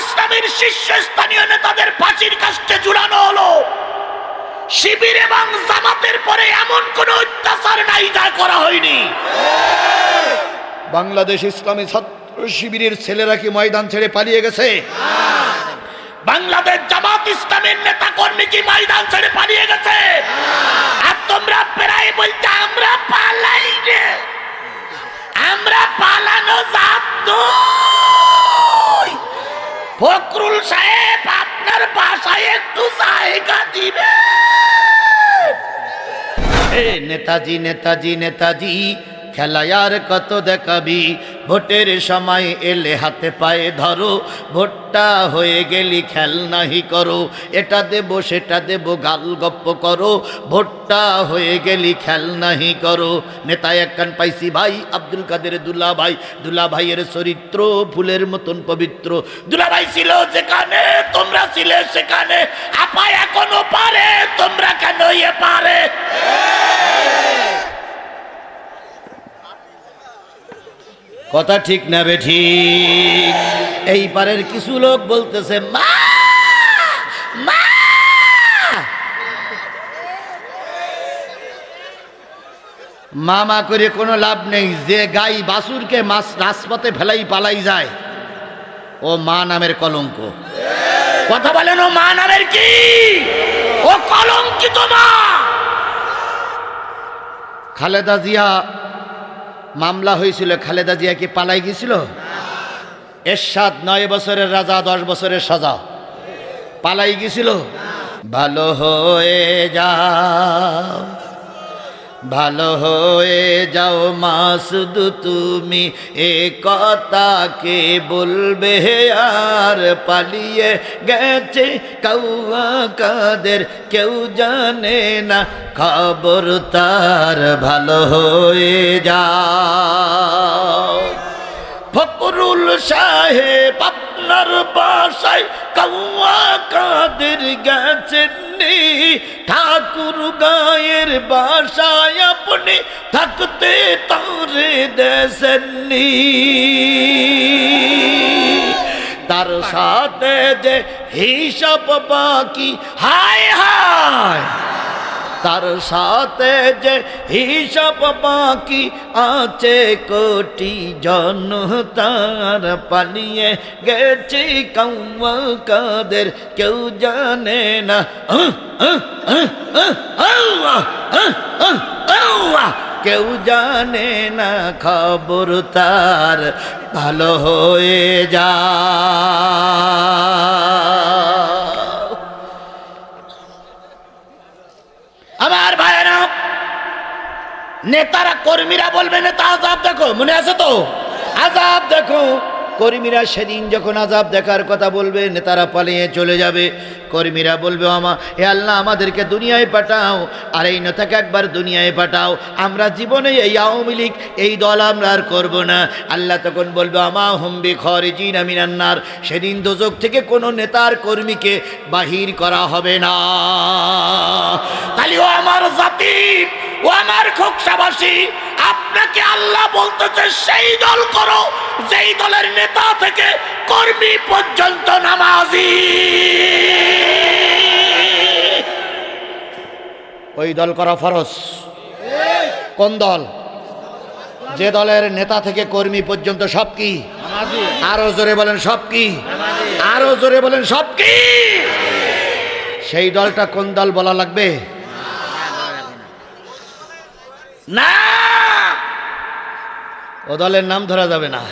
ইসলামের শীর্ষস্থানীয় নেতাদের ফাঁসির কাস্টে ঝুলানো হলো। শিবির এবং জামাতের পরে এমন কোন অত্যাচার নাই যা করা হয়নি। বাংলাদেশ ইসলামী ছাত্র শিবিরের ছেলেরা কি ময়দান ছেড়ে পালিয়ে গেছে? বাংলাদেশ জামাত ইসলামের নেতা কর্মী কি ময়দান ছেড়ে পালিয়ে গেছে? আর তোমরা প্রায় বলতে আমরা পালাই রে, আমরা পালানো জাত নই। ফখরুল সাহেব আপনার বাসায় একটু জায়গা দিবে। নেতাজি নেতাজি নেতাজি খেলায় আর কত দেখাবি, ভোটের সময় এলে হাতে পায়ে ধরো, ভোটটা হয়ে গেলি খেল নাহি করো, এটা দেব সেটা দেব গাল গপ্প করো, ভোটটা হয়ে গেলি খেল নাহি করো। নেতা এক কান পাইছি ভাই আব্দুল কাদের দুলাভাই, দুলাভাইয়ের চরিত্র ফুলের মতন পবিত্র। দুলাভাই ছিল যেখানে তোমরা ছিলে সেখানে, আপা এখনো পারে তোমরা কেন ইয়ে পারে? কথা ঠিক না বে ঠিক? এই পারের কিছু লোক বলতেছে মা মা, মামা করে কোনো লাভ নেই। যে গাই বাছুরকে মাছ রাজপথে ফেলাই পালাই যায়, ও মা নামের কলঙ্ক। কথা বলেন, ও মা নামের কি? ও কলঙ্কিত মা। খালেদা জিয়া মামলা হয়েছিল, খালেদা জিয়া কি পালাই গেছিল? এরশাদ 9 বছরের রাজা 10 বছরের সাজা, পালাই গেছিল? ভালো হয়ে যাও, ভালো হয়ে যাও মাসুদ তুমি, এ কথাকে বলবে আর পালিয়ে গেছে কাউয়া কাদের, কেউ জানে না খবর তার। ভালো হয়ে যাও। ফখরুল সাহেব আপনার বাসায় কাউয়া কাদের গেছেন, ঠাকুর গায়ের বাসায় আপনি থাকতে তারে দেশেননি। তার সাথে যে হিসাব বাকি, হায় হায়, তার সাথে যে হিসাব বাকি আছে কোটি জনতার, পালিয়ে গেছে কাউয়া কাদের, কেউ জানে না কেউ জানে না খবর তার। ভালো হয়ে যা। আমার ভাইরা, নেতারা কর্মীরা বলবে নেতা আজাব দেখো, মনে আছে তো? আজাব দেখো। কর্মীরা সেদিন যখন আজাব দেখার কথা বলবে, নেতারা পালিয়ে চলে যাবে। কর্মীরা বলবে হে আল্লাহ আমাদেরকে দুনিয়ায় পাঠাও, আর এই নেতাকে একবার দুনিয়ায় পাঠাও, আমরা জীবনে এই আওয়ামী লীগ এই দল আমরা আর করবো না। আল্লাহ তখন বলবে আমা হুম বিখরিজিনা মিনান নার, সেদিন দোজখ থেকে কোনো নেতার কর্মীকে বাহির করা হবে না। তাহলে ও আমার জাতি, ও আমার খোকসাবাসী, আপনাকে আল্লাহ বলতেছে সেই দল করো যেই দলের নেতা থেকে কর্মী পর্যন্ত নামাজি। ওই দল করা ফরজ। কোন দল? যে দলের নেতা থেকে কর্মী পর্যন্ত সব কি? আরো জোরে বলেন সব কি? আরো জোরে বলেন সব কি? সেই দলটা কোন দল বলা লাগবে না, ও দলের নাম ধরা যাবে না।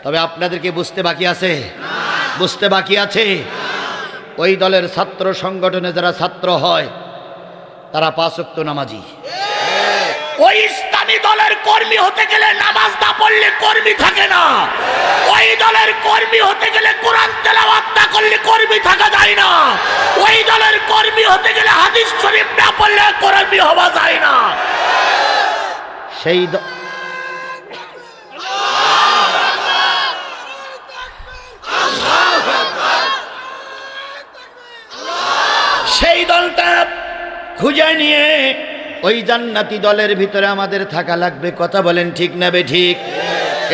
তবে আপনাদেরকে বুঝতে বাকি আছে, বুঝতে বাকি আছে। ওই দলের ছাত্র সংগঠনে যারা ছাত্র হয় তারা 5 ওয়াক্ত নামাজি। ওই ইসলামী দলের কর্মী হতে গেলে নামাজ না পড়লে কর্মী থাকে না। ওই দলের কর্মী হতে গেলে কোরআন তেলাওয়াত না করলে কর্মী থাকা যায় না। ওই দলের কর্মী হতে গেলে হাদিস শরীফ না পড়লে কর্মী হওয়া যায় না। সেই দলটা খুঁজে নিয়ে ওই জান্নাতি দলের ভিতরে আমাদের থাকা লাগবে। কথা বলেন ঠিক না বে ঠিক?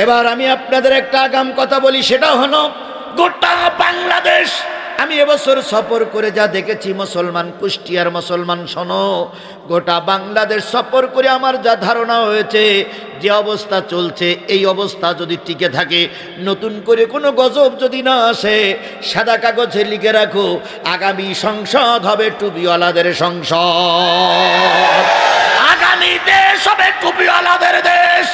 এবার আমি আপনাদের একটা আগাম কথা বলি, সেটা হলো গোটা বাংলাদেশ আমি এবছর সফর করে যা দেখেছি, মুসলমান কুষ্টিয়ার মুসলমান শোনো, গোটা বাংলাদেশ সফর করে আমার যা ধারণা হয়েছে, যে অবস্থা চলছে এই অবস্থা যদি টিকে থাকে, নতুন করে কোনো গজব যদি না আসে, সাদা কাগজে লিখে রাখো, আগামী সংসদ হবে টুপিওয়ালাদের সংসদ, আগামী দেশ হবে টুপিওয়ালাদের দেশ,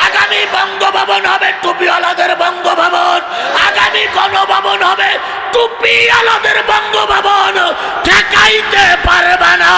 আগামী বঙ্গভবন হবে টুপিওয়ালাদের বঙ্গভবন, আগামী গণভবন হবে টুপিওয়ালাদের বঙ্গভবন, ঠেকাইতে পারবে না।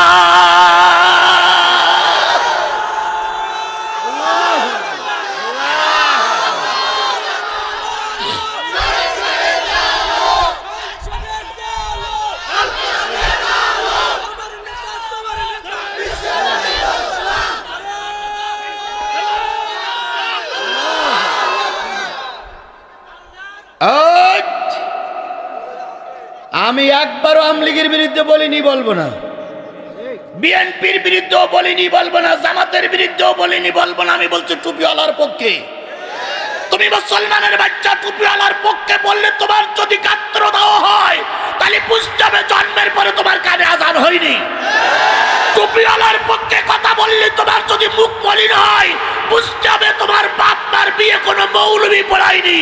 আমি একবারও আওয়ামী লীগের বিরুদ্ধে বলিনি, বলবো না, বিএনপির বিরুদ্ধেও বলিনি, বলবো না, জামাতের বিরুদ্ধেও বলিনি, বলবো না। আমি বলছি টুপিওয়ালার পক্ষে। তুমি মুসলমানের বাচ্চা টুপিওয়ালার পক্ষে বললে তোমার যদি গাত্র দেওয়া হয়, তাহলে বুঝতে হবে জন্মের পরে তোমার কানে আজান হয়নি। টুপিওয়ালার পক্ষে কথা বললে তোমার যদি মুখ মলিন হয়, বুঝতে হবে তোমার বাপ মার বিয়ে কোনো মৌলবি পড়ায়নি,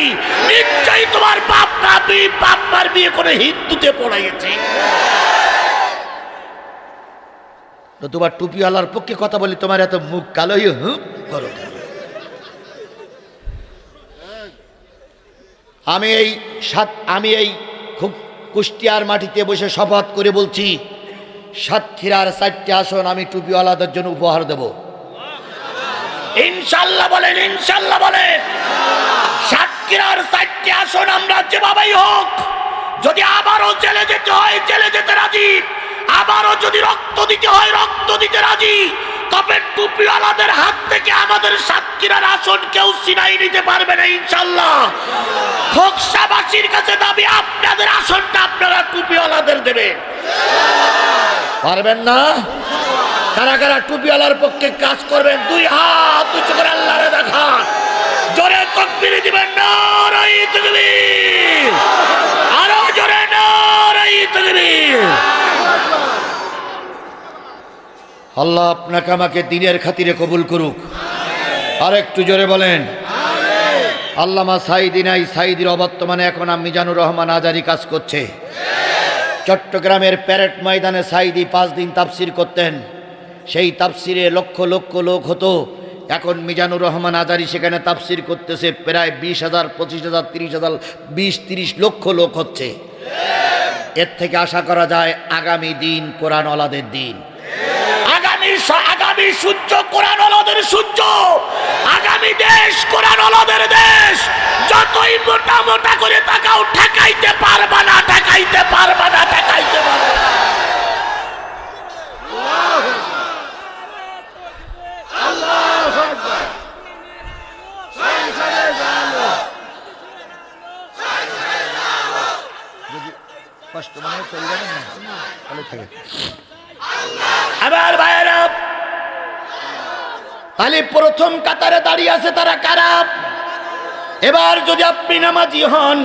নিশ্চয়ই তোমার বাপ মার বিয়ে কোনো হিন্দুতে পড়াইছে। তো তোমার টুপিওয়ালার পক্ষে কথা বলি, তোমার এত মুখ কালো করো। আমি এই খুব কুষ্টিয়ার মাটিতে বসে শপথ করে বলছি, সাতক্ষীরার 4টি আসন আমি টুপিওয়ালাদের জন্য উপহার দেব। ইনশাল্লাহ বলেন, ইনশাল্লাহ বলেন। সাতক্ষীরার 4টি আসন আমরা যেভাবেই হোক, যদি আবারও জেলে যেতে হয় জেলে যেতে রাজি, আবারও যদি রক্ত দিতে হয় রক্ত দিতে রাজি, তবে টুপিওয়ালাদের হাত থেকে আমাদের সাতক্ষীরার আসন কেউ ছিনাই নিতে পারবে না ইনশাল্লাহ। খোকসাবাসীর কাছে দাবি, আপনাদের আসনটা আপনারা টুপিওয়ালাদের দেবেন, পারবেন না? কারা কারা টুপিওয়ালার পক্ষে কাজ করবেন? 2 হাত উঁচু করে আল্লাহরে দেখান, জোরে তাকবীর দিবেন, নারায়ে তাকবীর, আরো জোরে নারায়ে তাকবীর। আল্লাহ আপনাকে আমাকে দ্বীনের খাতিরে কবুল করুক। আর একটু জোরে বলেন আল্লামা সাইদি নাই, সাইদির অবর্তমানে এখন মিজানুর রহমান আজারি কাজ করছে। চট্টগ্রামের প্যারেড ময়দানে সাইদি 5 দিন তাফসির করতেন, সেই তাফসিরে লক্ষ লক্ষ লোক হতো। এখন মিজানুর রহমান আজারি সেখানে তাফসির করতেছে, প্রায় 20,000, 25,000, 30,000, 20-30 লক্ষ লোক হচ্ছে। এর থেকে আশা করা যায় আগামী দিন কোরআনওয়ালাদের দিন, আগামী সূর্য কোরআনওয়ালাদের সূর্য, আগামী দেশ কোরআনওয়ালাদের দেশ। যতই মোটা মোটা করে তাকাও, ঠেকাইতে পারবা না, ঠেকাইতে পারবা না, ঠেকাইতে পারবা না। আল্লাহু আকবার। যদি কষ্ট মনে চলে যাবেন না, তাহলে থাকে। আবার ভাইয়েরা, তাহলে প্রথম কাতারে দাঁড়িয়ে আছে তারা কারা? এবার যদি আপনি নামাজি হন,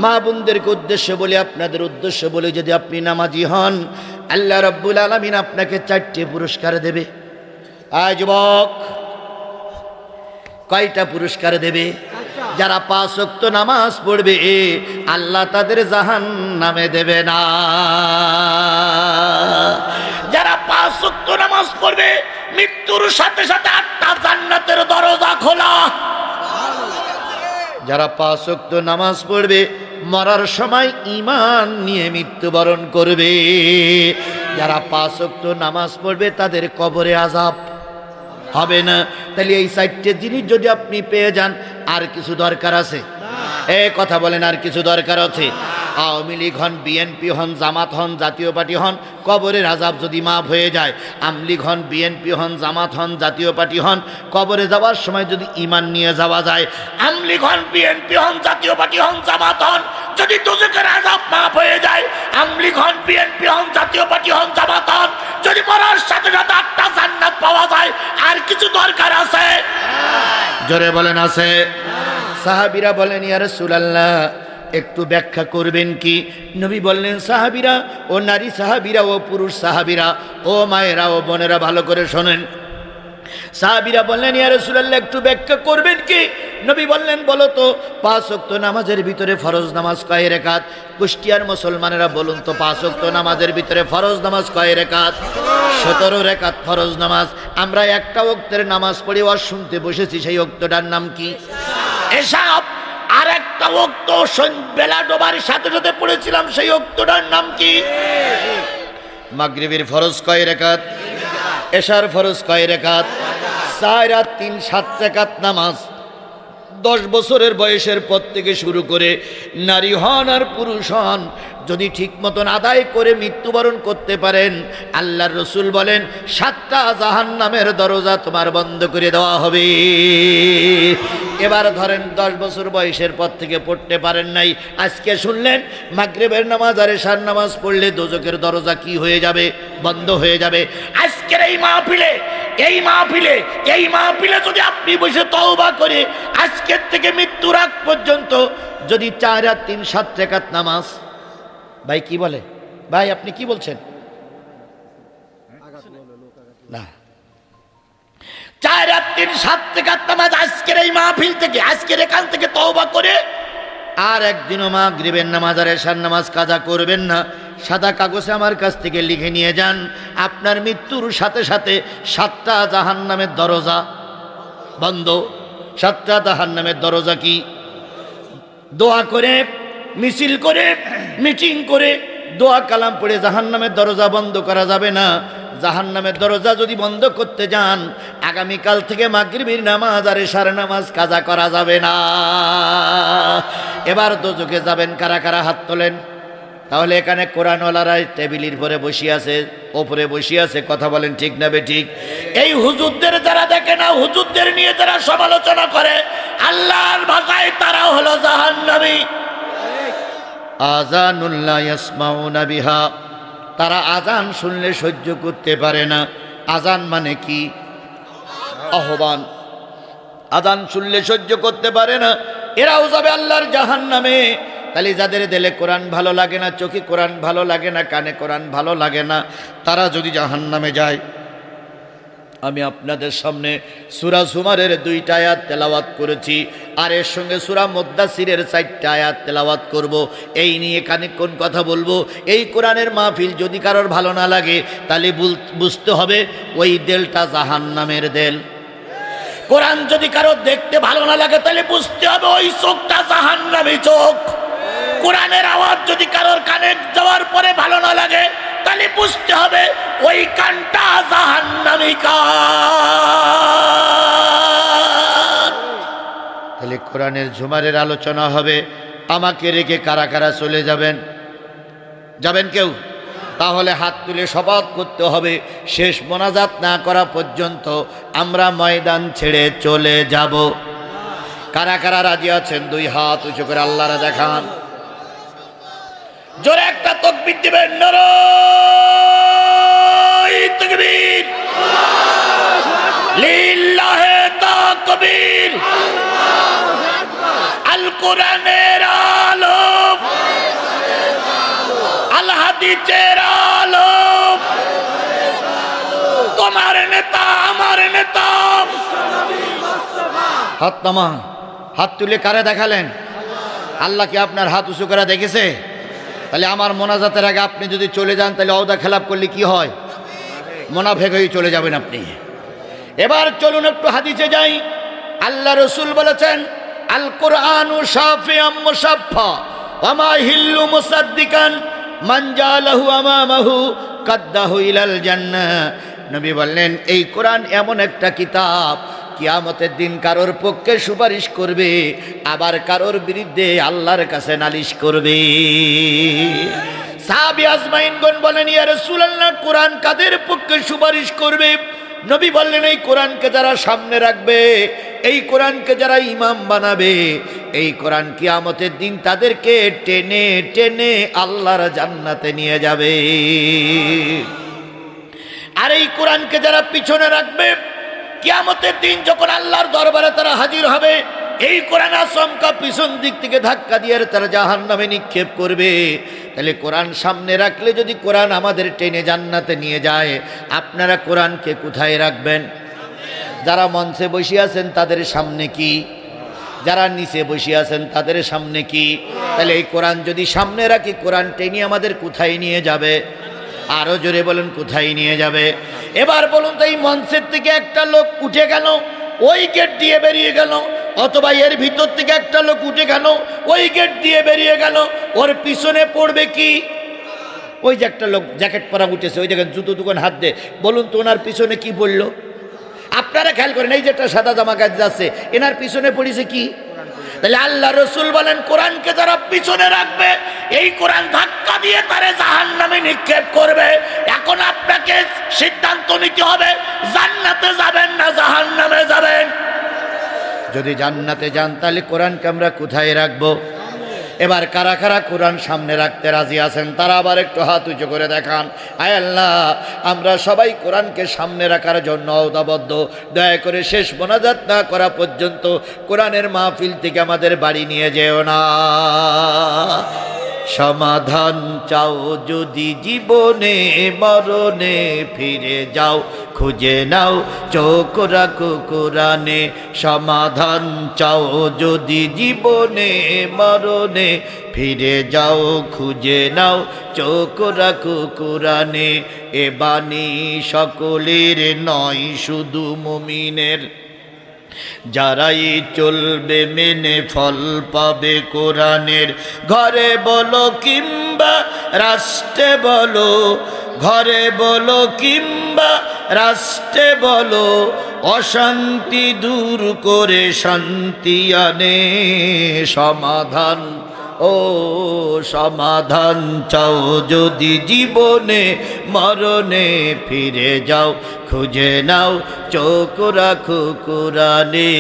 মা বোনদেরকে উদ্দেশ্য বলে, আপনাদের উদ্দেশ্য বলে, যদি আপনি নামাজি হন, আল্লাহ রাব্বুল আলামিন আপনাকে 4টি পুরস্কার দেবে। আয় যুবক, কয়টা পুরস্কার দেবে? যারা 5 ওয়াক্ত নামাজ পড়বে আল্লাহ তাদের জাহান্নামে দেবে না। যারা 5 ওয়াক্ত নামাজ পড়বে, মৃত্যুর সাথে সাথে 8টা জান্নাতের দরজা খোলা। যারা 5 ওয়াক্ত নামাজ পড়বে, মরার সময় ঈমান নিয়ে মৃত্যুবরণ করবে। যারা 5 ওয়াক্ত নামাজ পড়বে, তাদের কবরে আযাব হবে না। তাহলে এই 4টে জিনিস যদি আপনি পেয়ে যান, আর কিছু দরকার আছে? কথা বলেন, আর কিছু দরকার আছে? আওয়ামী লীগ হন, বিএনপি হন, জামাত হন, জাতীয় পার্টি হন, কবরের আযাব যদি মাফ হয়ে যায়, আওয়ামী লীগ হন, বিএনপি হন, জামাত হন, জাতীয় পার্টি হন, কবরে যাওয়ার সময় যদি ঈমান নিয়ে যাওয়া যায়, আওয়ামী লীগ হন, বিএনপি হন, জাতীয় পার্টি হন, জামাত হন, যদি দোজখের আযাব মাফ হয়ে যায়, আওয়ামী লীগ হন, বিএনপি হন, জাতীয় পার্টি হন, জামাত হন, যদি মরার সাথে সাথে 8টা জান্নাত পাওয়া যায়, আর কিছু দরকার আছে? জোরে বলেন আছে? সাহাবীরা বলেন, ইয়া রাসূলুল্লাহ, একটু ব্যাখ্যা করবেন কি? নবী বললেন, সাহাবীরা ও নারী সাহাবীরা ও পুরুষ সাহাবীরা ও মায়েরা ও বোনেরা ভালো করে শোনেন। সাহাবীরা বললেন, ইয়া রাসূলুল্লাহ একটু ব্যাখ্যা করবেন কি? নবী বললেন, বলো তো 5 ওয়াক্ত নামাজের ভিতরে ফরজ নামাজ কয় রাকাত? কুষ্টিয়ার মুসলমানেরা বলুন তো 5 ওয়াক্ত নামাজের ভিতরে ফরজ নামাজ কয় রাকাত? 17 রাকাত ফরজ নামাজ। আমরা একটা ওয়াক্তের নামাজ পড়ে ওয়াজ শুনতে বসেছি, সেই ওয়াক্তটার নাম কি? এশা। আর একটা ওয়াক্ত বেলা ডোবার সাথে সাথে পড়েছিলাম, সেই ওয়াক্তটার নাম কি? মাগরিবের ফরজ কয় রাকাত? এশার ফরজ কয় রাকাত? 4 আর 3 7 রাকাত নামাজ 10 বছরের বয়সের পর থেকে শুরু করে নারী হন আর পুরুষ হন যদি ঠিক মতন আদায় করে মৃত্যুবরণ করতে পারেন, আল্লাহর রসুল বলেন 7টা জাহান্নামের দরজা তোমার বন্ধ করে দেওয়া হবে। এবার ধরেন 10 বছর বয়সের পর থেকে পড়তে পারেন নাই, আজকে শুনলেন মাগরিবের নামাজ আর এশার নামাজ পড়লে দোজখের দরজা কি হয়ে যাবে? বন্ধ হয়ে যাবে। আজকের এই মাহফিলে যদি আপনি বসে তওবা করে আজকের থেকে মৃত্যুর আগ পর্যন্ত যদি 4 আর 3 7 রাকাত নামাজ, ভাই কি বলে? ভাই আপনি কি বলছেন? না, 4 আর 3 7 রাকাত নামাজ আজকের এই মাহফিল থেকে, আজকের এখান থেকে তওবা করে আর একদিনও মাগরিবের নামাজ আর এশার নামাজ কাজা করবেন না। সাদা কাগজে আমার কাছ থেকে লিখে নিয়ে যান, আপনার মৃত্যুর সাথে সাথে 7টা জাহান্নামের দরজা বন্ধ। 7টা জাহান্নামের দরজা কি? দোয়া করে, মিছিল করে, মিটিং করে, দোয়া কালাম পড়ে জাহান্নামের দরজা বন্ধ করা যাবে না। জাহান্নামের দরজা যদি বন্ধ করতে যান, আগামীকাল থেকে মাগরিবের নামাজ আর এশার নামাজ কাজা করা যাবে না। এবার দোজখে যাবেন কারা কারা? হাত তোলেন। তাহলে এখানে কোরআনওয়ালারা টেবিলের পরে বসে আছে, ওপরে বসে আছে, কথা বলেন ঠিক না বেঠিক? এই হুজুরদের যারা দেখে না, হুজুরদের নিয়ে যারা সমালোচনা করে, আল্লাহর ভাষায় তারা হলো জাহান্নামী। আযানুল্লাহ ইয়াসমাউনা বিহা, তারা আজান শুনলে সহ্য করতে পারে না। আজান মানে কি? আহ্বান। আজান শুনলে সহ্য করতে পারে না, এরাও যাবে আল্লাহর জাহান্নামে। তাহলে যাদের দিলে কোরআন ভালো লাগে না, চোখে কোরআন ভালো লাগে না, কানে কোরআন ভালো লাগে না, তারা যদি জাহান্নামে যায়, আমি আপনাদের সামনে সূরা জুমারের 2টা আয়াত তেলাওয়াত করেছি, আর এর সঙ্গে সূরা মুদ্দাসিরের 4টা আয়াত তেলাওয়াত করব। এই নিয়ে খানিকক্ষণ কথা বলবো। এই কোরআনের মাহফিল যদি কারোর ভালো না লাগে, তাহলে বুঝতে হবে ওই দেলটা জাহান্নামের দেল। কোরআন যদি কারো দেখতে ভালো না লাগে, তাহলে বুঝতে হবে ওই চোখটা জাহান্নামী চোখ। কোরআনের আওয়াজ যদি কারোর কানে যাওয়ার পরে ভালো না লাগে, তাহলে বুঝতে হবে ওই কানটা জাহান্নামী কান। তাহলে কোরআনের জুমারের আলোচনা হবে, আমাকে রেখে কারা কারা চলে যাবেন? যাবেন কেউ? তাহলে হাত তুলে শপথ করতে হবে, শেষ মোনাজাত না করা পর্যন্ত আমরা ময়দান ছেড়ে চলে যাব। কারা কারা রাজি আছেন? 2 হাত উঁচু করে আল্লাহরা দেখান। জোরে একটা তাকবীর দিবেন, নারায়ে তাকবীর, লিল্লাহে তাকবীর। আল কোরআনের আলো, আল হাদিসের আলো, তোমার নেতা আমার নেতা। হাত নামান, হাত তুলে কারে দেখালেন? আল্লাহ কি আপনার হাত উঁচু করে দেখেছে? তাহলে আমার মোনাজাতের আগে আপনি যদি চলে যান, তাহলে ওয়াদা খেলাপ করলে কি হয়? মুনাফিক হয়ে চলে যাবেন আপনি। এবার চলুন একটু হাদিসে যাই। আল্লাহ রসুল বলেছেন, আল কোরআনু শাফিউম মুশাফফা ওয়া মা হিল্লু মুসাদ্দিকান মান জালাহু আমামাহু কাদ্দাহু ইলাল জান্নাহ। নবী বললেন, এই কোরআন এমন একটা কিতাব, কিয়ামতের দিন কারোর পক্ষে সুপারিশ করবে, আবার কারোর বিরুদ্ধে আল্লাহর কাছে নালিশ করবে। সাহাবী আজমাইনগণ বলেন, ইয়া রাসূলুল্লাহ, কোরআন কাদের পক্ষে সুপারিশ করবে? নবী বললেন, এই কোরআনকে যারা সামনে রাখবে, এই কোরআনকে যারা ইমাম বানাবে, এই কোরআন কিয়ামতের দিন তাদেরকে টেনে টেনে আল্লাহর জান্নাতে নিয়ে যাবে। আর এই কোরআনকে যারা পিছনে রাখবে, কিয়ামতের দিন যখন আল্লাহর দরবারে তারা হাজির হবে, এই কোরআন আসমকা পিছন দিক থেকে ধাক্কা দিয়ে তারা জাহান্নামে নিক্ষেপ করবে। তাহলে কোরআন সামনে রাখলে যদি কোরআন আমাদের টেনে জান্নাতে নিয়ে যায়, আপনারা কোরআনকে কোথায় রাখবেন? যারা মঞ্চে বসে আছেন তাদের সামনে কি? যারা নিচে বসে আছেন তাদের সামনে কি? তাহলে এই কোরআন যদি সামনে রাখি, কোরআন টেনে আমাদের কোথায় নিয়ে যাবে? আরো জোরে বলেন, কোথায় নিয়ে যাবে? এবার বলুন তো, এই মঞ্চের থেকে একটা লোক উঠে গেল, ওই গেট দিয়ে বেরিয়ে গেল, অথবা এর ভিতর থেকে একটা লোক উঠে গেল, ওই গেট দিয়ে বেরিয়ে গেল, ওর পিছনে পড়বে কি? ওই যে একটা লোক জ্যাকেট পরা উঠেছে, ওই দেখেন জুতো দোকান হাত দে, বলুন তো ওনার পিছনে কি পড়লো? আপনারা খেয়াল করেন, এই যে একটা সাদা জামা কাজ যাচ্ছে, এনার পিছনে পড়েছে কি? তাহলে আল্লাহ রসুল বলেন, কোরআনকে যারা পিছনে রাখবে, এই কোরআন ধাক্কা দিয়ে তারে জাহান্নামে নিক্ষেপ করবে। এখন আপনাকে সিদ্ধান্ত নিতে হবে, জান্নাতে যাবেন না জাহান্নামে যাবেন। যদি জান্নাতে যান, তাহলে কোরআনকে আমরা কোথায় রাখবো? এবার কারা কারা কোরআন সামনে রাখতে রাজি আছেন, তারা আবার একটু হাত উঁচু করে দেখান। আয় আল্লাহ, আমরা সবাই কোরআনকে সামনে রাখার জন্য অদাবদ্ধ। দয়া করে শেষ মোনাজাত না করা পর্যন্ত কোরআনের মাহফিল থেকে আমাদের বাড়ি নিয়ে যেও না। সমাধান চাও যদি জীবনে, মরণে ফিরে যাও, খুঁজে নাও চোখ রাখো কোরআনে। সমাধান চাও যদি জীবনে, মরণে ফিরে যাও, খুঁজে নাও চোখ রাখো কোরআনে। এ বাণী সকলের নয়, শুধু মুমিনের। যারাই চলবে মেনে ফল পাবে কোরআনের। ঘরে বলো কিংবা রাষ্ট্রে বলো, ঘরে বলো কিংবা রাষ্ট্রে বলো, অশান্তি দূর করে শান্তি আনে। সমাধান ও সমাধান চাও যদি জীবনে, মরণে ফিরে যাও, খুঁজে নাও চোখ রাখো কোরআনে।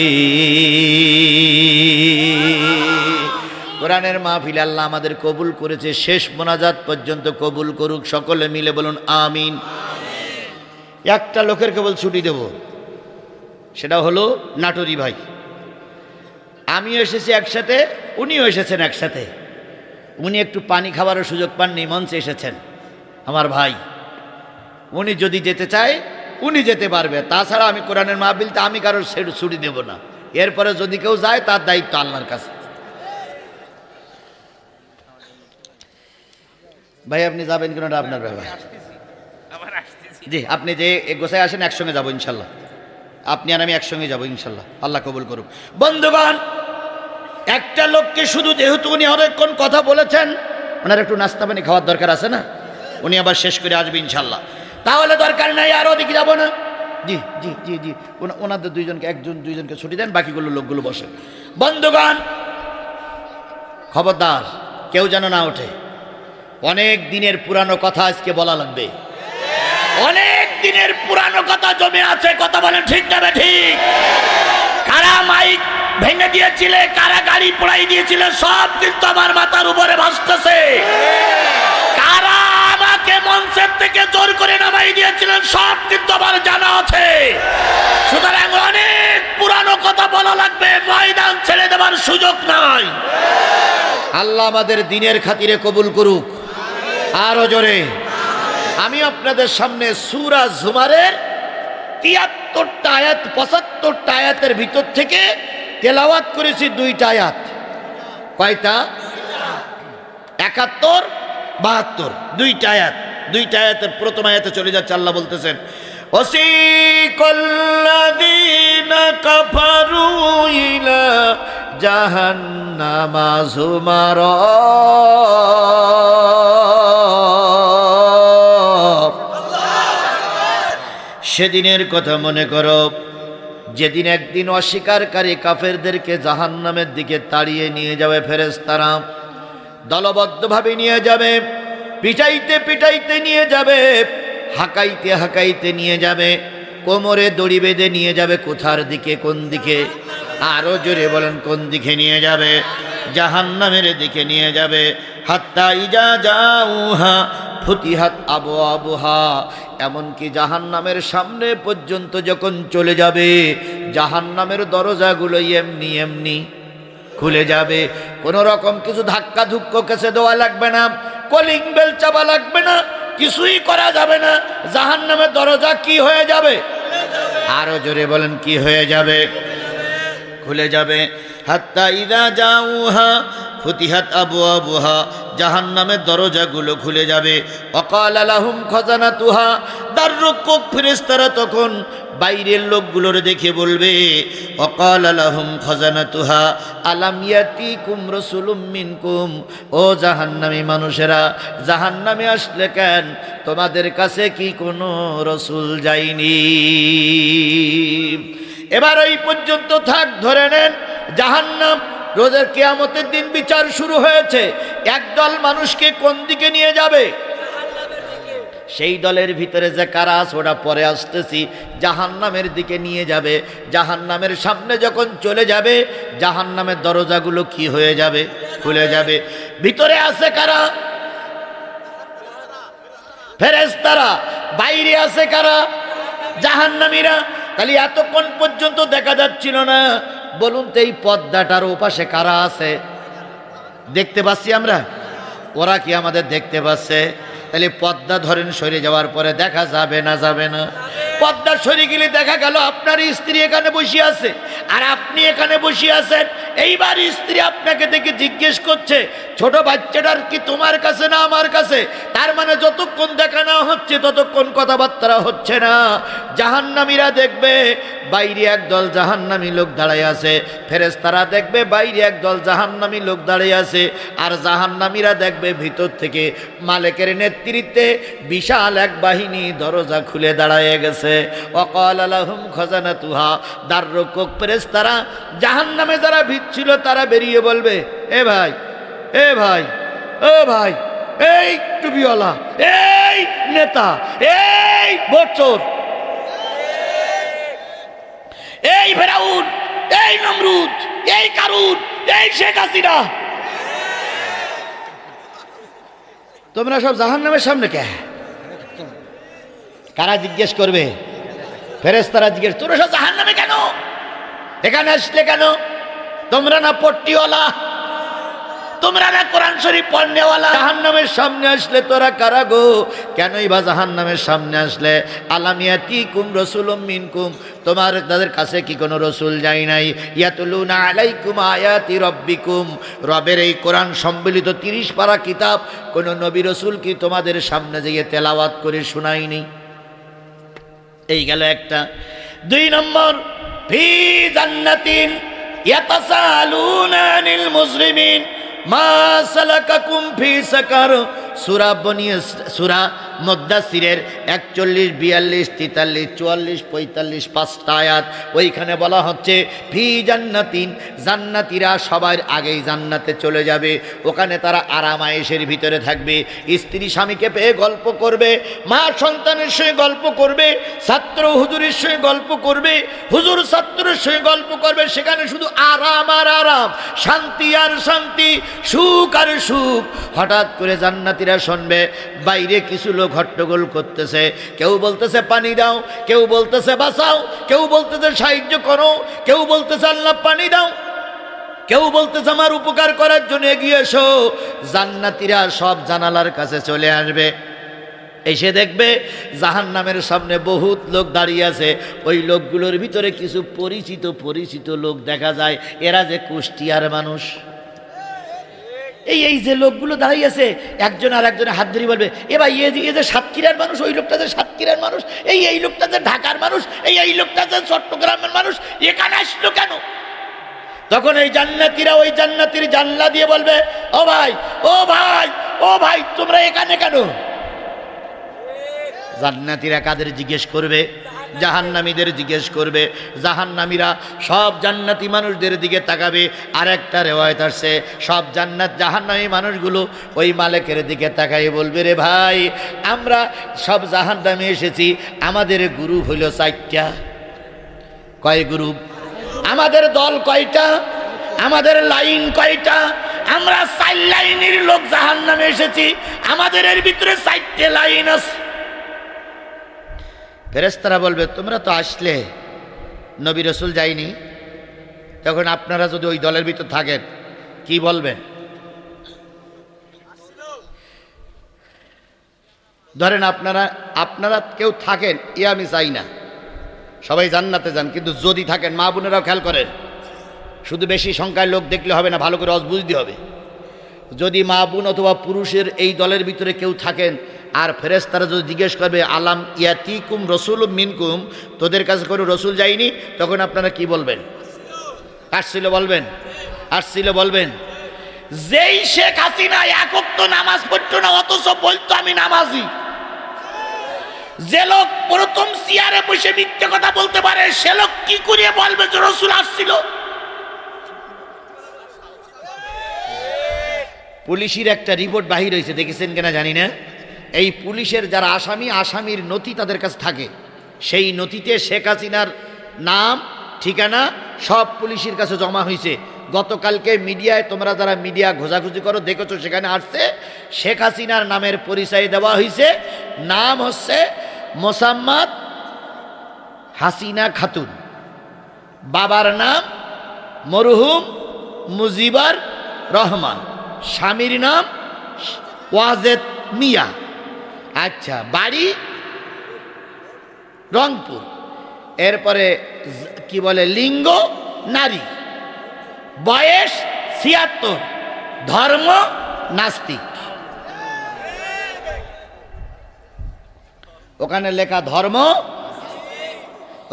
কোরআনের মাহফিল আল্লাহ আমাদের কবুল করেছে, শেষ মোনাজাত পর্যন্ত কবুল করুক। সকলে মিলে বলুন আমিন। একটা লোকের কেবল ছুটি দেব, সেটা হলো নাটোরি ভাই। আমিও এসেছি একসাথে, উনিও এসেছেন একসাথে। উনি একটু পানি খাবারের সুযোগ পাননি, মঞ্চে এসেছেন। আমার ভাই, উনি যদি যেতে চায় উনি যেতে পারবে, তাছাড়া আমি কোরআনের মাহফিলতে আমি কারোর ছুটি দেব না। এরপরে যদি কেউ যায়, তার দায়িত্ব আল্লাহর কাছে। ভাই আপনি যাবেন কিনা আপনার ব্যাপার। জি, আপনি যে গোসায় আসেন, একসঙ্গে যাবো ইনশাল্লাহ। আপনি আর আমি একসঙ্গে যাবো ইনশাল্লাহ, আল্লাহ কবুল করুক। বন্ধুগণ, একটা লোককে শুধু, যেহেতু উনি অনেকক্ষণ কথা বলেছেন, ওনার একটু নাস্তা পানি খাওয়ার দরকার আছে না? উনি আবার শেষ করে আসবে ইনশাল্লাহ। তাহলে দরকার নাই, আর ওদিকে যাবো না। জি জি জি জি, ওনাদের দুইজনকে, একজন দুইজনকে ছুটি দেন, বাকিগুলো লোকগুলো বসেন। বন্ধুগণ, খবরদার কেউ যেন না ওঠে। অনেক দিনের পুরানো কথা আজকে বলা লাগবে। অনেক দিনের পুরানো কথা জমে আছে, কথা বলেন ঠিক না ঠিক? কারা মাইক ভেঙে দিয়েছিলে, কারা গাড়ি পোড়াই দিয়েছিলে, সব কিন্তু আমার মাথার উপরে ভাসতেছে। কারা আমাকে মঞ্চের থেকে জোর করে নামাই দিয়েছিলেন, সব কিন্তু আমার জানা আছে। সুতরাং অনেক পুরানো কথা বলা লাগবে, ময়দান ছেড়ে দেওয়ার সুযোগ নাই। আল্লাহ আমাদের দিনের খাতিরে কবুল করুক। আরো জোরে। আমি আপনাদের সামনে সূরা জুমারের ৭৩টা আয়াত, ৭৫টা আয়াতের ভিতর থেকে তেলাওয়াত করেছি 2টা আয়াত। কয়টা? ৭১, ৭২, 2টা আয়াত। 2টা আয়াতের প্রথম আয়াতে চলে যাচ্ছে, আল্লাহ বলতেছেন, ওয়াসিকাল্লাযীনা কাফারু ইলা জাহান্নামা যুমারা। সেদিনের কথা মনে করো, যেদিন একদিন অস্বীকারী কাফেরদেরকে জাহান্নামের দিকে তাড়িয়ে নিয়ে যাবে ফেরেশতারা। দলবদ্ধভাবে নিয়ে যাবে, পিটাইতে পিটাইতে নিয়ে যাবে, হাঁকাইতে হাঁকাইতে নিয়ে যাবে, কোমরে দড়ি বেঁধে নিয়ে যাবে। কোথার দিকে? কোন দিকে? আরো জোরে বলেন, কোন দিকে নিয়ে যাবে? জাহান্নামের দিকে নিয়ে যাবে। হাত্তা ইজা জাউহা ফুতিহাত আবওয়াবুহা। এমনকি জাহান্নামের সামনে পর্যন্ত যখন চলে যাবে, জাহান্নামের দরজাগুলো এমনি এমনি খুলে যাবে। কোনো রকম কিছু ধাক্কা ধুক্কো কেসে দেওয়া লাগবে না, কলিং বেল চাপা লাগবে না, কিছুই করা যাবে না। জাহান্নামের দরজা কি হয়ে যাবে? আরো জোরে বলেন, কি হয়ে যাবে? খুলে যাবে। হাত্তা ইদা জাউহা ফুতিহাত আবওয়াবুহা, জাহান্নামের দরজাগুলো খুলে যাবে। ওয়াকালা লাহুম খাজানাতুহা, দাররক্ষক ফেরেশতারা তখন বাইরের লোকগুলোর দেখে বলবে, ওয়াকালা লাহুম খাজানাতুহা আলাম ইয়াতিকুম রাসূলুম মিনকুম, ও জাহান্নামী মানুষেরা, জাহান্নামে আসলে কেন? তোমাদের কাছে কি কোনো রাসূল যায়নি? এবার এই পর্যন্ত থাক, ধরে নেন জাহান্নাম। রোজের কিয়ামতের দিন বিচার শুরু হয়েছে। একদল মানুষকে কোন দিকে নিয়ে যাবে? সেই দলের ভিতরে যে কারা আছে ওটা পরে আসতেছি, জাহান্নামের দিকে নিয়ে যাবে। জাহান্নামের সামনে যখন চলে যাবে, জাহান্নামের দরজাগুলো কি হয়ে যাবে? খুলে যাবে। ভিতরে আছে কারা? ফেরেশতারা। বাইরে আছে কারা? জাহান্নামীরা। তাহলে এতক্ষণ পর্যন্ত দেখা যাচ্ছিল না। বলুন তো এই পর্দাটার ওপাশে কারা আছে? দেখতে পাচ্ছি আমরা? ওরা কি আমাদের দেখতে পাচ্ছে? তাহলে পর্দা ধরেন সরে যাওয়ার পরে দেখা যাবে না? যাবে না? পর্দা সরে গেলে দেখা গেল আপনার স্ত্রী এখানে বসে আছে আর আপনি এখানে বসে আছেন। এইবার স্ত্রী আপনাকে দেখে জিজ্ঞেস করছে, ছোট বাচ্চাটার কি তোমার কাছে না আমার কাছে? তার মানে যতক্ষণ দেখা না হচ্ছে ততক্ষণ কথাবার্তা হচ্ছে না। জাহান্নামীরা দেখবে বাইরে একদল জাহান্নামী লোক দাঁড়ায় আছে, ফেরেশতারা দেখবে বাইরে একদল জাহান্নামী লোক দাঁড়িয়ে আছে, আর জাহান্নামীরা দেখবে ভিতর থেকে মালিকের নেতৃত্বে বিশাল এক বাহিনী দরজা খুলে দাঁড়ায় গেছে। ওয়াকালা লাহুম খাজানাতুহা, দাররক্ষক ফেরেশতারা জাহান্নামে যারা ছিল তারা বেরিয়ে বলবে, এ ভাই, এ ভাই, ও ভাই, এই টুপিওয়ালা, এই নেতা, এই বচ্চর, এই ফেরাউন, এই নমরুদ, এই কারুন, এই শেখ হাসিনা, তোমরা সব জাহান্নামের সামনে কে? কারা জিজ্ঞেস করবে? ফেরেশতারা জিজ্ঞেস, তোমরা সব জাহান্নামে কেন? এখানে আসলে কেন? তোমরা না পট্টিওয়ালা, তোমরা না কোরআন শরীফ পড়নেওয়ালা? জাহান্নামের সামনে আসলে তোরা কারা গো? কেনই বা জাহান্নামের সামনে আসলে? আলাম ইয়াতিকুম রাসূলুম মিনকুম, তোমার তাদের কাছে কি কোনো রসুল যায় নাই? ইয়াতুলুনা আলাইকুম আয়াতি রাব্বিকুম, রবের এই কোরআন সম্বলিত 30 পারা কিতাব কোন নবী রসুল কি তোমাদের সামনে যেয়ে তেলাওয়াত করে শোনায়নি? এই গেল একটা। 2 নম্বর, ফি জান্নাতিন ইয়াতাসালুনা আনিল মুজরিমিন মা সালাকাকুম ফি সাকার। সূরা মুদ্দাসিরের 41, 42, 43, 44, 45 5টা আয়াত। ওইখানে বলা হচ্ছে ফি জান্নাতিন, জান্নাতীরা সবার আগেই জান্নাতে চলে যাবে। ওখানে তারা আরামায়েশের ভিতরে থাকবে। স্ত্রী স্বামীকে পেয়ে গল্প করবে, মা সন্তানের সঙ্গে গল্প করবে, ছাত্র হুজুরের সঙ্গে গল্প করবে, হুজুর ছাত্রের সঙ্গে গল্প করবে। সেখানে শুধু আরাম আর আরাম, শান্তি আর শান্তি, সুখ আর সুখ। হঠাৎ করে জান্নাতীরা শুনবে বাইরে কিছু লোক হট্টগোল করতেছে। কেউ বলতেছে পানি দাও, কেউ বলতেছে বাঁচাও, কেউ বলতেছে সাহায্য করো, কেউ বলতেছে আল্লাহ পানি দাও, কেউ বলতেছে আমার উপকার করার জন্য এগিয়ে এসো। জান্নাতীরা সব জানালার কাছে চলে আসবে। এসে দেখবে জাহান্নামের সামনে বহুত লোক দাঁড়িয়ে আছে। ওই লোকগুলোর ভিতরে কিছু পরিচিত লোক দেখা যায়। এরা যে কুষ্টিয়ার মানুষ। এই যে লোকগুলো দাঁড়িয়ে আছে, একজন আর একজনের হাত ধরে বলবে, এ ভাই এ যে সাতক্ষীরার মানুষ, ওই লোকটা যে সাতক্ষীরার মানুষ, এই লোকটা যে ঢাকার মানুষ, এই লোকটা যে চট্টগ্রামের মানুষ, এখানে আসলো কেন? তখন এই জান্নাতীরা ওই জান্নাতীর জানলা দিয়ে বলবে, ও ভাই, ও ভাই, ও ভাই, তোমরা এখানে কেন? জান্নাতীরা কাদের জিজ্ঞেস করবে? জাহান্নামীদের জিজ্ঞেস করবে। জাহান্নামীরা সব জান্নাতি মানুষদের দিকে তাকাবে। আর একটা রেওয়ায়েত আসছে, সব জাহান্নামী মানুষগুলো ওই মালিকের দিকে তাকাই বলবে, রে ভাই, আমরা সব জাহান্নামে এসেছি, আমাদের গ্রুপ হইল 4টা। কয় গ্রুপ? আমাদের দল কয়টা? আমাদের লাইন কয়টা? আমরা 4 লাইনের লোক জাহান্নামে এসেছি, আমাদের এর ভিতরে 4টে লাইন আছে। ফেরেশতারা বলবে, তোমরা তো আসলে, নবী রসুল যায়নি, তখন আপনারা যদি ওই দলের ভিতর থাকেন কি বলবেন? ধরেন আপনারা কেউ থাকেন, আমি চাই না, সবাই জান্নাতে যান, কিন্তু যদি থাকেন, মা বোনেরাও খেয়াল করেন, শুধু বেশি সংখ্যায় লোক দেখলে হবে না, ভালো করে বুঝতে হবে। যদি মা বোন অথবা পুরুষের এই দলের ভিতরে কেউ থাকেন আর ফেরেশতারা যদি জিজ্ঞেস করবে আলাম ইয়াতিকুম রসুলুম মিনকুম, তোদের কাছে কোনো রসুল যায়নি, তখন আপনারা কি বলবেন? আসছিল বলবেন, আসছিল বলবেন। যেই শেখ হাসিনা এক ওয়াক্ত নামাজ পড়তো না, অথচ বলতো আমি নামাজি। যে লোক প্রথম চেয়ারে বসে মিথ্যে কথা বলতে পারে, সে লোক কি করে বলবে যে রসুল আসছিল? পুলিশের একটা রিপোর্ট বাহির হয়েছে, দেখেছেন কিনা জানি না। এই পুলিশের যারা আসামির নথি তাদের কাছে থাকে, সেই নথিতে শেখ হাসিনার নাম, ঠিকানা সব পুলিশের কাছে জমা হয়েছে। গতকালকে মিডিয়ায়, তোমরা যারা মিডিয়া খোঁজাখুঁজি করো দেখেছো, সেখানে আসছে শেখ হাসিনার নামের পরিচয় দেওয়া হয়েছে। নাম হচ্ছে মোসাম্মদ হাসিনা খাতুন, বাবার নাম মরহুম মুজিবুর রহমান, স্বামীর নাম ওয়াজেদ মিয়া। আচ্ছা, বাড়ি রংপুর। এরপরে কি বলে, লিঙ্গ নারী, বয়স ৭৬, ধর্ম নাস্তিক। ওখানে লেখা ধর্ম,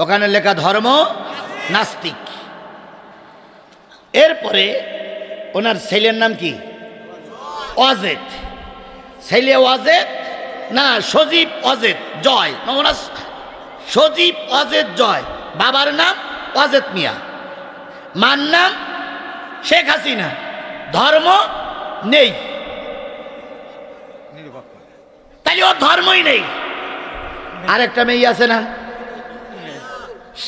ওখানে লেখা ধর্ম নাস্তিক। এরপরে ওনার ছেলের নাম কি? ওয়াজেদ। ছেলে ওয়াজেদ না, সজীব ওয়াজেদ জয়, ওনার সজীব ওয়াজেদ জয়, বাবার নাম ওয়াজেদ মিয়া, মার নাম শেখ হাসিনা, ধর্ম নেই। তাহলে ও ধর্মই নেই। আরেকটা মেয়ে আছে না,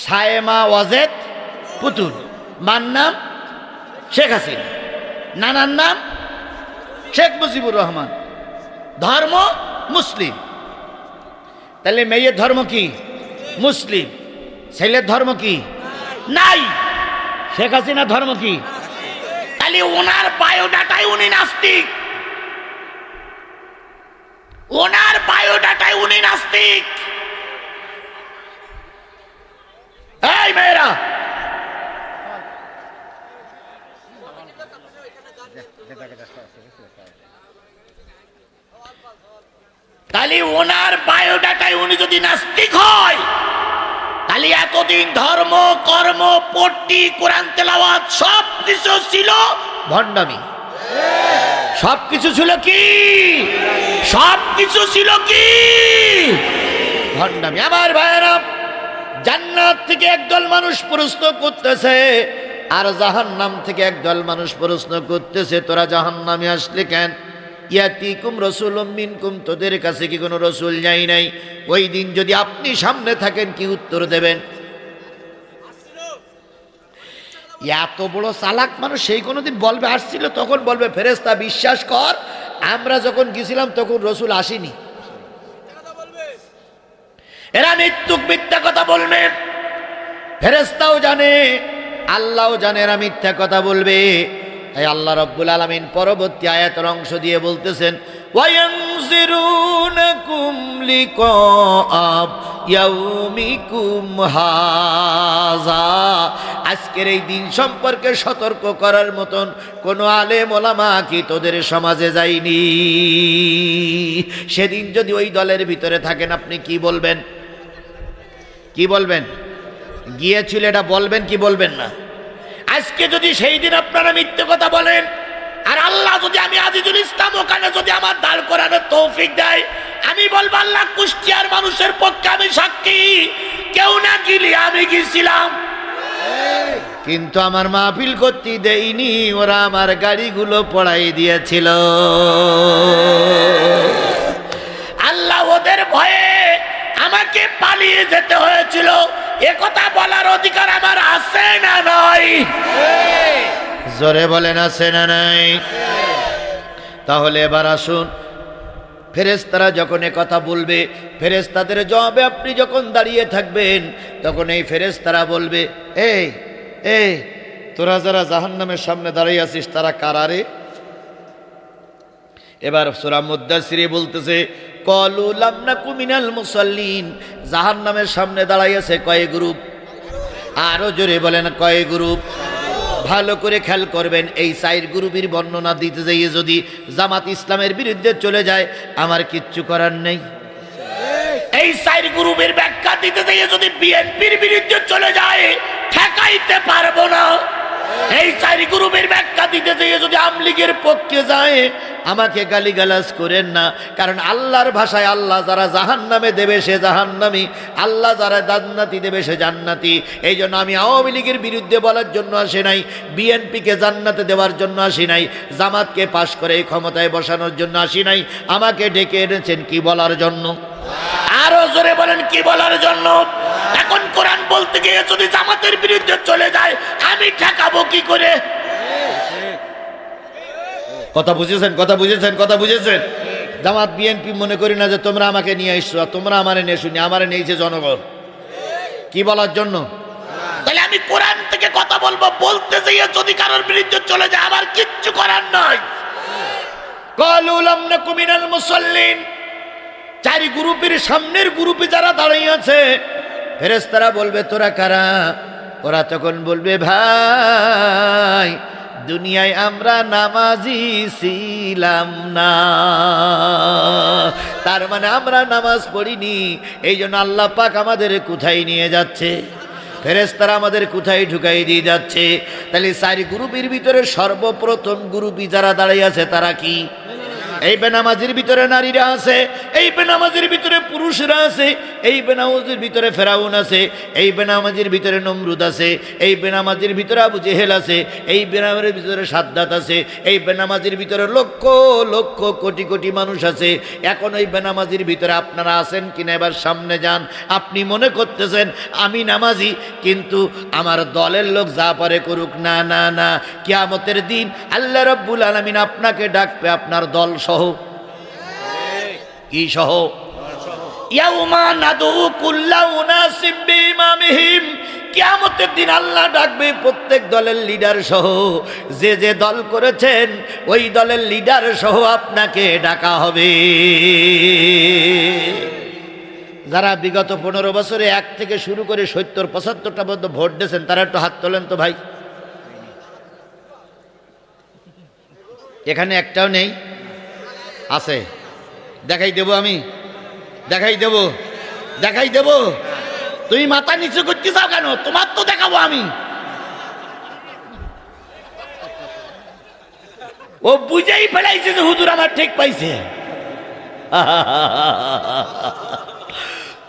সায়েমা ওয়াজেদ পুতুল, মার নাম শেখ হাসিনা, নানার নাম শেখ মুজিবুর রহমান, ধর্ম মুসলিম। তাহলে মেয়ের ধর্ম কি? মুসলিম। ছেলের ধর্ম কি? নাই। শেখ হাসিনার ধর্ম কি? তাহলে ওনার বায়োডাটায় উনি নাস্তিক, ওনার বায়োডাটায় উনি নাস্তিক। এই মেয়েরা, তাহলে ওনার বায়োডাটায় উনি যদি নাস্তিক হয়, তাহলে এতদিন ধর্ম, কর্ম, পট্টি, কোরআন তেলাওয়াত সব কিছু ছিল ভণ্ডামি। সব কিছু ছিল কি? সব কিছু ছিল কি? ভণ্ডামি। আমার ভাইয়েরা, জান্নাত থেকে একদল মানুষ প্রশ্ন করতেছে, আর জাহান্নাম থেকে একদল মানুষ প্রশ্ন করতেছে, তোরা জাহান্নামে আসলে কেন? ইয়াতিকুম রাসূলুম মিনকুম, তোদের কাছে কি কোনো রসুল যাই নাই? ওই দিন যদি আপনি সামনে থাকেন, কি উত্তর দেবেন? এত বড় চালাক মানুষ সেই কোনোদিন বলবে আসছিল, তখন বলবে ফেরেশতা বিশ্বাস কর, আমরা যখন গেছিলাম তখন রসুল আসেনি। এরা মিথ্যা কথা বলবে, ফেরেশতাও জানে, আল্লাহও জানে এরা মিথ্যা কথা বলবে। তাই আল্লাহ রাব্বুল আলামিন পরবর্তী আয়াতের অংশ দিয়ে বলতেছেন, ওয়ায়ানজিরুনাকুম লিকা ইয়াউমিকুম হাযা, আজকের এই দিন সম্পর্কে সতর্ক করার মতন কোনো আলেম ওলামা কি তোদের সমাজে যায়নি? সেদিন যদি ওই দলের ভিতরে থাকেন, আপনি কি বলবেন? কি বলবেন? গিয়েছিল এটা বলবেন কি বলবেন না? আজকে যদি সেই দিন আপনারা মিথ্যে কথা বলেন, আর আল্লাহ যদি, আমি আজিজুল ইসলাম ওখানে যদি আমার দাঁড় করানোর তৌফিক দেয়, আমি বলবো আল্লাহ কুষ্টিয়ার মানুষের পক্ষে আমি সাক্ষী, কেউ না গেলে আমি গেছিলাম, কিন্তু আমার মাহফিল করতে দেয়নি, ওরা আমার গাড়িগুলো পড়াই দিয়েছিল। আল্লাহ ওদের ভয়ে আমাকে পালিয়ে যেতে হয়েছিল, এ কথা বলার অধিকার আমার আছে না নাই? জোরে বলেন আছে না নাই? তাহলে এবার আসুন, ফেরেশতারা যখন এ কথা বলবে, ফেরেশতাদের জবাবে আপনি যখন দাঁড়িয়ে থাকবেন, তখন এই ফেরেশতারা বলবে, এই এই তোরা যারা জাহান্নামের সামনে দাঁড়িয়ে আছিস তারা কারা রে? এবার সূরা মুদ্দাসসিরে বলতেছে, ক্বালু লাম নাকু মিনাল মুসাল্লিন। জাহান্নামের সামনে দাঁড়িয়ে আছে কয় গ্রুপ? আরো জোরে বলেন কয় গ্রুপ? ভালো করে খেয়াল করবেন, এই 4 গ্রুপের বর্ণনা দিতে যাইয়ে যদি জামাত ইসলামের বিরুদ্ধে চলে যায় আমার কিচ্ছু করার নেই। এই 4 গ্রুপের ব্যাখ্যা দিতে যাইয়ে যদি বিএনপির বিরুদ্ধে চলে যায় ঠেকাইতে পারবো না। এই 4 গ্রুপের ব্যাখ্যা দিতে যাইয়ে যদি আওয়ামী লীগের পক্ষে যায় আমাকে গালিগালাজ করেন না, কারণ আল্লাহর ভাষায় আল্লাহ যারা জাহান্নামে দেবে সে জাহান্নামী, আল্লাহ যারা জান্নাতি দেবে সে জান্নাতি। এই জন্য আমি আওয়ামী লীগের বিরুদ্ধে বলার জন্য আসি নাই, বিএনপিকে জান্নাতে দেওয়ার জন্য আসি নাই, জামাতকে পাশ করে এই ক্ষমতায় বসানোর জন্য আসি নাই। আমাকে ডেকে এনেছেন কি বলার জন্য? আরো জোরে বলেন কি বলার জন্য? এখন কোরআন বলতে গিয়ে যদি জামাতের বিরুদ্ধে চলে যায় আমি ঠেকাবো কি করে? কথা বুঝেছেন? কথা বুঝেছেন? কথা বুঝেছেন? জামাত বিএনপি মনে করি না যে তোমরা আমাকে নিয়ে আসছো, তোমরা আমারে নিয়ে শুনি, আমারে নিয়েছে জনগণ। কি বলার জন্য? তাহলে আমি কোরআন থেকে কথা বলবো, বলতে যাইয়ে যদি কারোর বিরুদ্ধে চলে যায় আমার কিচ্ছু করার নাই। ক্বালু লাম নাকু মিনাল মুসাল্লিন। 4 গ্রুপের সামনের গ্রুপে যারা দাঁড়িয়ে আছে ফেরেশতারা বলবে তোরা কারা? ওরা তখন বলবে ভাই দুনিয়ায় আমরা নামাজি ছিলাম না, তার মানে আমরা নামাজ পড়িনি, এই জন্য আল্লাহ পাক আমাদের কোথায় নিয়ে যাচ্ছে? ফেরেশতারা আমাদের কোথায় ঢুকাই দিয়ে যাচ্ছে? তাহলে 4 গ্রুপের ভিতরে সর্বপ্রথম গ্রুপই যারা দাঁড়িয়ে আছে তারা কি? এই বেনামাজির ভিতরে নারীরা আছে, এই বেনামাজির ভিতরে পুরুষরা আছে, এই বেনামাজির ভিতরে ফেরাউন আছে, এই বেনামাজির ভিতরে নমরুদ আছে, এই বেনামাজির ভিতরে আবু জেহেল আছে, এই বেনামাজির ভিতরে সাদ্দাত আছে, এই বেনামাজির ভিতরে লক্ষ লক্ষ কোটি কোটি মানুষ আছে। এখন ওই বেনামাজির ভিতরে আপনারা আছেন কিনা এবার সামনে যান। আপনি মনে করতেছেন আমি নামাজি কিন্তু আমার দলের লোক যা পারে করুক, না না না, কিয়ামতের দিন আল্লাহ রাব্বুল আলামিন আপনাকে ডাকবে আপনার দল সহ। কি সহ? ইয়াউমা নাদু কুল্লা উনাসিম বিইমামিহিম। কিয়ামতের দিন আল্লাহ ডাকবে প্রত্যেক দলের লিডার সহ, যে যে দল করেছেন ওই দলের লিডার সহ আপনাকে ডাকা হবে। যারা বিগত 15 বছরে 1 থেকে শুরু করে 70-75টা পর্যন্ত ভোট দিয়েছেন তারা একটু হাত তোলেন তো ভাই। এখানে একটাও নেই? আছে? দেখাই দেব আমি, দেখাই দেব, দেখাই দেব। তুমি মাথা নিচু করতে চাও কেন? তোমার তো দেখাবো আমি। ও বুঝেই ফেলাইছে যে হুজুর আমার ঠিক পাইছে।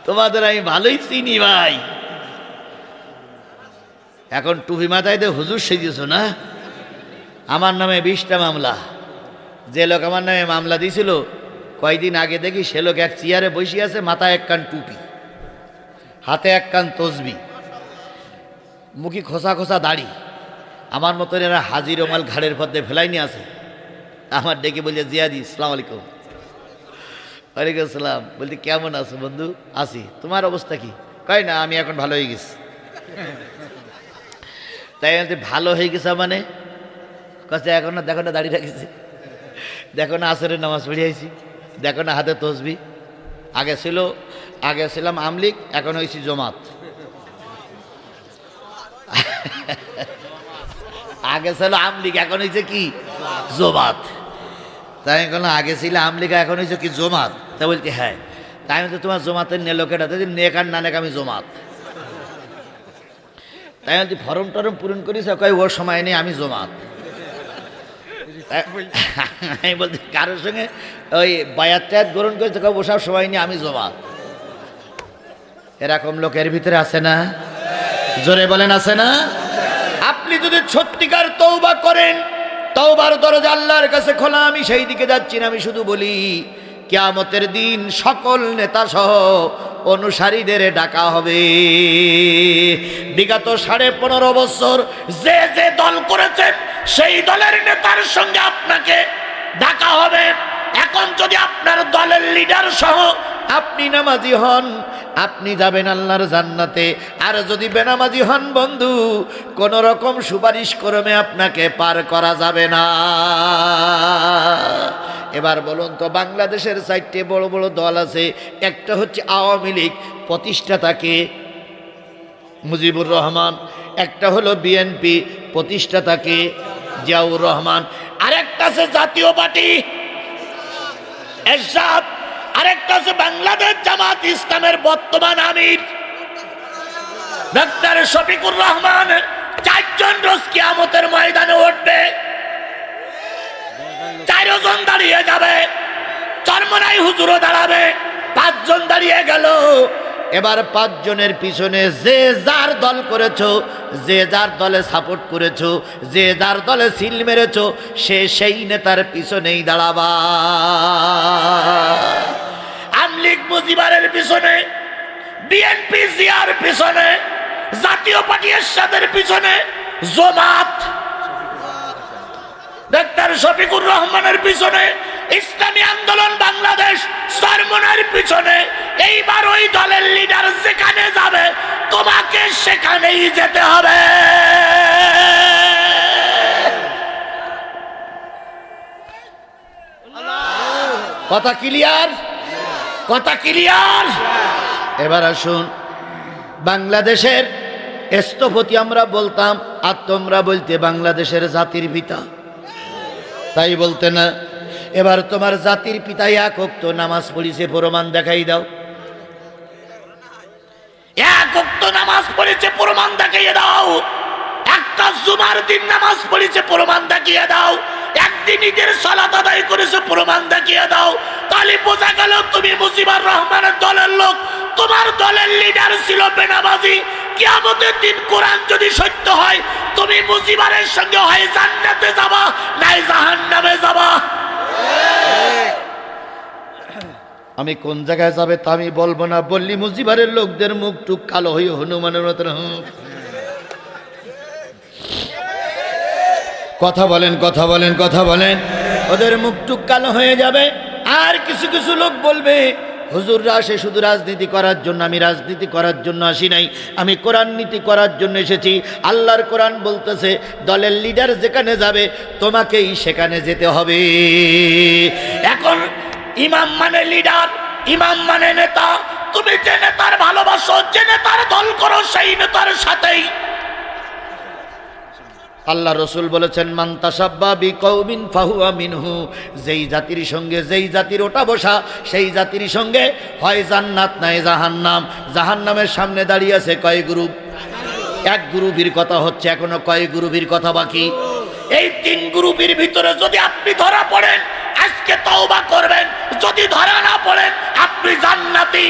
তোমাদের আমি ভালোই চিনি ভাই। এখন টুপি মাথায় দিয়ে হুজুর সেজেছো না? আমার নামে 20টা মামলা। যে লোক আমার নামে মামলা দিয়েছিল কয়দিন আগে দেখি সে লোক এক চেয়ারে বসে আছে, মাথায় 1 কান টুপি, হাতে 1 কান তসবি, মুখে খোসা খোসা দাড়ি, আমার মতন এরা হাজির রমাল ঘাড়ের পথে ফেলাইনি আছে। আমার ডেকে বলছে জিয়াদি আসসালামু আলাইকুম। ওয়ালাইকুম আসসালাম। বলতে কেমন আছো বন্ধু? আছি। তোমার অবস্থা কি? কয় না আমি এখন ভালো হয়ে গেছি। তাই বলতে ভালো হয়ে গেছে মানে? কাছে এখন না, দেখো না দাড়ি রাখিছি, দেখো না আসরের নামাজ পড়ে আইছি, দেখো না হাতে তসবি। আগে ছিলাম আওয়ামী লীগ, এখন হয়েছি জমাত। আগে ছিল আওয়ামী লীগ, এখন হয়েছে কি? জমাত। তাই বললাম আগে ছিল আওয়ামী লীগ, এখন হয়েছে কি? জমাত। তা বলছি হ্যাঁ। তাই বলতে তোমার জমাতের নেলোকেটা নেক আর না নেক আমি জমাত। তাই বলছি ফর্ম টরম পূরণ করিস? কয় ওর সময় নেই, আমি জমাত। আমি বলছি কারোর সঙ্গে ওই বায়াত টায়াত গ্রহণ করেছে ওসব সময় নিয়ে আমি জমাত। এরকম লোকের ভিতরে আছে না? জোরে বলেন আছে না? আপনি যদি সত্যিকার তওবা করেন, তওবার দরজা আল্লাহর কাছে খোলা। আমি সেই দিকে যাচ্ছি না, আমি শুধু বলি কিয়ামতের দিন সকল নেতা সহ অনুসারীদের ডাকা হবে। বিগত 15.5 বছর যে যে দল করেছেন সেই দলের নেতার সঙ্গে আপনাকে ডাকা হবে। এখন যদি আপনার দলের লিডার সহ আপনি নামাজি হন, আপনি যাবেন আল্লাহর জান্নাতে। আর যদি বেনামাজি হন বন্ধু, কোন রকম সুপারিশ করমে আপনাকে পার করা যাবে না। এবার বলুন তো, বাংলাদেশের 4টে বড় বড় দল আছে। একটা হচ্ছে আওয়ামী লীগ, প্রতিষ্ঠাতাকে মুজিবুর রহমান। একটা হলো বিএনপি, প্রতিষ্ঠাতাকে জিয়াউর রহমান। আরেকটা আছে জাতীয় পার্টি এরশাদ। আরেকটা আছে বাংলাদেশ জামাত ইসলামের বর্তমান আমির ডক্টর শফিকুর রহমান। 4 জন রোজ কিয়ামতের ময়দানে উঠবে, 4 জন দাঁড়িয়ে যাবে, চরমনাই হুজুরও দাঁড়াবে, 5 জন দাঁড়িয়ে গেল। এবার 5 জনের পিছনে যে যার দল করেছো, যে যার দলে সাপোর্ট করেছো, যে যার দলে সিল মেরেছো, সে সেই নেতার পিছনেই দাঁড়াবা। আমলিগ মুজিবারের পিছনে, বিএনপি জিয়ার পিছনে, জাতীয় পার্টি এরশাদের পিছনে, জামাত ডক্টর শফিকুর রহমানের পিছনে, ইসলামী আন্দোলন বাংলাদেশ সরমনের পিছনে। এইবার ওই দলের লিডার যেখানে যাবে তোমাকে সেখানেই যেতে হবে। কথা ক্লিয়ার? কথা ক্লিয়ার? এবার আসুন, বাংলাদেশের স্থপতি আমরা বলতাম, আর তোমরা বলতে বাংলাদেশের জাতির পিতা, তাই বলতে না? এবার তোমার জাতির পিতা এক ওয়াক্ত নামাজ পড়িছে, প্রমাণ দেখাই দাও। এক ওয়াক্ত নামাজ পড়েছে, প্রমাণ দেখাইয়ে দাও। একটা জুমার দিন নামাজ পড়েছে, প্রমাণ দেখিয়ে দাও। একদিন ঈদের সালাত আদায় করেছে, প্রমাণ দেখিয়ে দাও। তাহলে বোঝা গেল তুমি মুজিবুর রহমানের দলের লোক। তোমার দলের লিডার ছিল বেনামাজি। কিয়ামতের দিন কোরআন যদি সত্য হয়, তুমি মুজিবুরের সঙ্গে হয় জান্নাতে যাবা, নাই জাহান্নামে যাবা। আমি কোন জায়গায় যাবে তা আমি বলবো না, বললি মুজিবুরের লোকদের মুখ টুক কালো হয়ে হনুমানের মতন। কথা বলেন, কথা বলেন, কথা বলেন। ওদের মুখ টুক কালো হয়ে যাবে। আর কিছু কিছু লোক বলবে, হুজুররা আসে শুধু রাজনীতি করার জন্য। আমি রাজনীতি করার জন্য আসি নাই, আমি কোরআন নীতি করার জন্য এসেছি। আল্লাহর কোরআন বলতেছে, দলের লিডার যেখানে যাবে তোমাকেই সেখানে যেতে হবে। এখন ইমাম মানে লিডার, ইমাম মানে নেতা। তুমি যে নেতার ভালোবাসো, যে নেতার দল করো, সেই নেতার সাথেই। আল্লাহ রসুল বলেছেন, মান তাসাব্বা বিকৌমিন ফাহুয়া মিনহু। যেই জাতির সঙ্গে, যেই জাতির ওটা বসা, সেই জাতির সঙ্গে হয় জান্নাত নাই জাহান্নাম। জাহান্নামের সামনে দাঁড়িয়ে আছে কয় গ্রুপ? 1 গ্রুপের কথা হচ্ছে, এখনো কয় গ্রুপের কথা বাকি? এই 3 গ্রুপের ভিতরে যদি আপনি ধরা পড়েন, আজকে তওবা করবেন। যদি ধরা না পড়েন, আপনি জান্নাতি।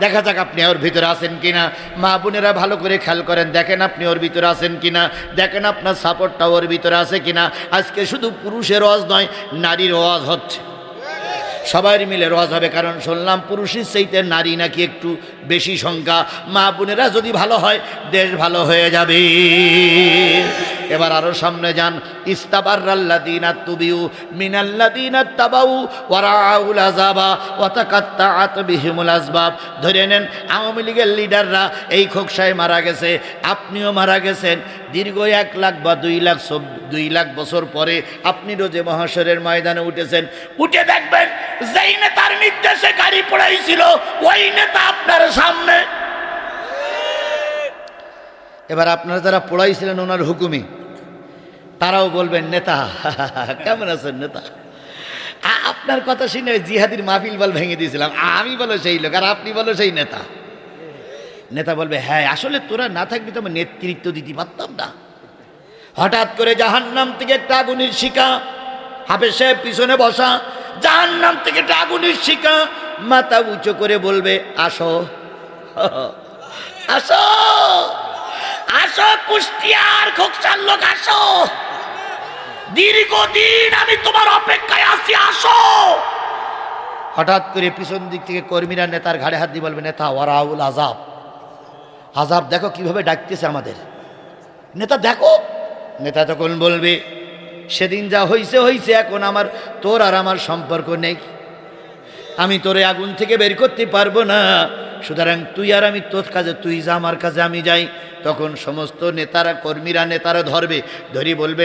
দেখা যাক আপনি ওর ভিতরে আছেন কিনা। মা বোনেরা ভালো করে খেয়াল করেন, দেখেন আপনি ওর ভিতরে আছেন কিনা, দেখেন আপনার সাপোর্টটা ওর ভিতরে আছে কিনা। আজকে শুধু পুরুষের ওয়াজ নয়, নারীর ওয়াজ হচ্ছে। সবাই মিলে ওয়াজ হবে, কারণ শুনলাম পুরুষের চাইতে নারী নাকি একটু বেশি সংখ্যা। মা বোনেরা যদি ভালো হয়, দেশ ভালো হয়ে যাবে। এবার আরো সামনে যান। ইস্তাবাররাল্লাযীনা তুবিউ মিনাল্লাযীনা তাবাউ ওয়া রাআউল আযাবা ওয়া তাকাত্তাআত বিহিমুল আসবাব। ধরে নেন আওয়ামী লীগের লিডাররা এই খোকসায় মারা গেছে, আপনিও মারা গেছেন। দীর্ঘ 1 লাখ বা 2 লাখ বছর পরে আপনি রোজে মহাশরের ময়দানে উঠেছেন। উঠে দেখবেন যেই নেতার নির্দেশে গাড়ি পড়াইছিল, ওই নেতা আপনার সামনে। এবার আপনারা যারা পড়াইছিলেন ওনার হুকুমে, তারাও বলবেন নেতা কেমন আছেন নেতা। আপনার কথা শুনে জিহাদির মাহফিল বল ভেঙে দিয়েছিলাম। আমি বলো সেই লোক, আর আপনি বলো সেই নেতা। নেতা বলবে, হ্যাঁ আসলে তোরা না থাকবি তো আমি নেতৃত্ব দিতে পারতাম না। হঠাৎ করে জাহান্নাম থেকে একটা আগুনের শিখা, হাফেজ সাহেব পিছনে বসা, জাহান্নাম থেকে একটা আগুনের শিখা মাথা উঁচু করে বলবে, আসো আসো আসো কুষ্টিয়ার খোকসার লোক, আসো, দীর্ঘদিন আমি তোমার অপেক্ষায় আছি, আসো। হঠাৎ করে পিছন দিক থেকে কর্মীরা নেতার ঘাড়ে হাত দিয়ে বলবে, নেতা ওয়ারাউল আযাব, আযাব দেখো কিভাবে ডাকতেছে আমাদের, নেতা দেখো। নেতা তখন বলবে, সেদিন যা হইছে হইছে, এখন আমার তোর আর আমার সম্পর্ক নেই। আমি তোরে আগুন থেকে বের করতে পারবো না, সুতরাং তুই আর আমি তোর কাজে তুই যা, আমার কাজে আমি যাই। তখন সমস্ত নেতারা, কর্মীরা নেতারা ধরবে, ধরি বলবেন